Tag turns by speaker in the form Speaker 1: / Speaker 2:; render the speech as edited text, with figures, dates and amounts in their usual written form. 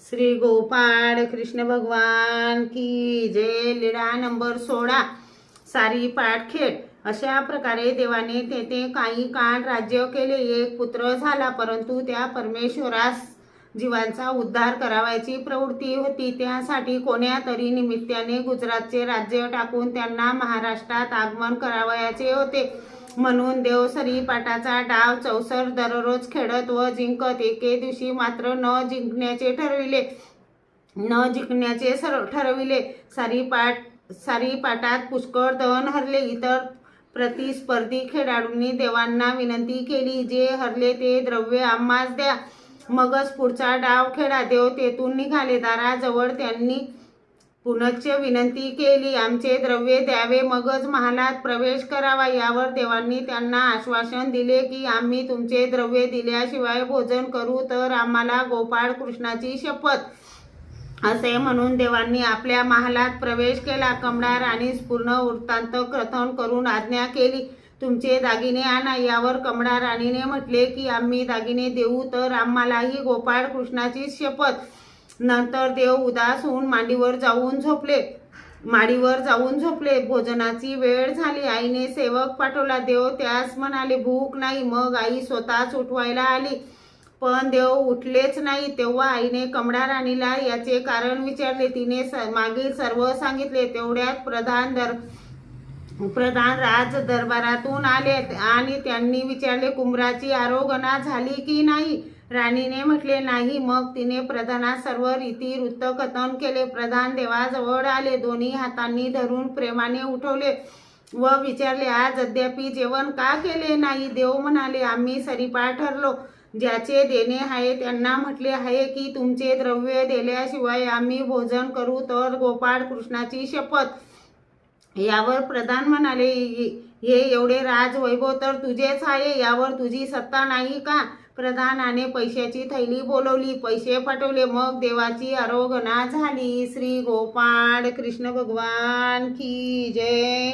Speaker 1: श्री गोपाळ कृष्ण भगवान की जय। लीळा नंबर 16 सारी पाटखेड। अशा प्रकारे देवाने तेथे काही काळ राज्य केले। एक पुत्र झाला, परंतु त्या परमेश्वरास जीवांचा उद्धार करावयाची प्रवृत्ती होती। त्यासाठी कोण्या तरी निमित्ताने गुजरातचे राज्य टाकून त्यांना महाराष्ट्रात आगमन करावयाचे होते। म्हणून देव सरीपाटाचा डाव चौसर दररोज खेळत व जिंकत एके दिवशी मात्र न जिंकण्याचे ठरविले। सारीपाटात पुष्कळ धन हरले। इतर प्रतिस्पर्धी खेळाडूंनी देवांना विनंती केली, जे हरले ते द्रव्य आम्हास द्या, मगच पुढचा डाव खेळा। देव तेथून निघाले। दाराजवळ त्यांनी पुनश्च विनंती केली, आमचे द्रव्य द्यावे, मगच महालात प्रवेश करावा। यावर देवांनी त्यांना आश्वासन दिले की आम्ही तुमचे द्रव्य दिल्याशिवाय भोजन करू तर आम्हाला गोपाळ कृष्णाची शपथ। असे म्हणून देवांनी आपल्या महालात प्रवेश केला। कमळा राणीस पूर्ण वृत्तांत कथन करून आज्ञा केली, तुमचे दागिने आणा। यावर कमळा राणीने म्हटले की आम्ही दागिने देऊ तर आम्हालाही गोपाळ कृष्णाची शपथ। नंतर देव उदास होऊन माडीवर जाऊन झोपले। भोजनाची वेळ झाली। आईने सेवक पाठवला। देव त्यास म्हणाले, भूक नाही। मग आई स्वतःच उठवायला आली, पण देव उठलेच नाही। तेव्हा आईने कमळा राणीला याचे कारण विचारले। तिने मागील सर्व सांगितले। तेवढ्यात प्रधान राज दरबारातून आले आणि त्यांनी विचारले, कुंभाराची आरोगणा झाली की नाही? राणीने म्हटले नाही। मग तिने प्रधानास सर्व रीती वृत्त कथन केले। प्रधान देवाजवळ आले, दोन्ही हातांनी धरून प्रेमाने उठवले व विचारले, आज अद्यापि जेवण का केले नाही? देव म्हणाले, आम्ही सरीपाट ठरलो। ज्याचे देणे आहे त्यांना म्हटले आहे की तुमचे द्रव्य दिल्याशिवाय आम्ही भोजन करू तर गोपाळ कृष्णाची शपथ। यावर प्रधान म्हणाले, हे एवढे राजवैभव तर तुझेच आहे, यावर तुझी सत्ता नाही का? प्रधानाने पैशाची थैली बोलवली, पैसे पाठवले, मग देवाची आरोगणा झाली। श्री गोपाळ कृष्ण भगवान की जय।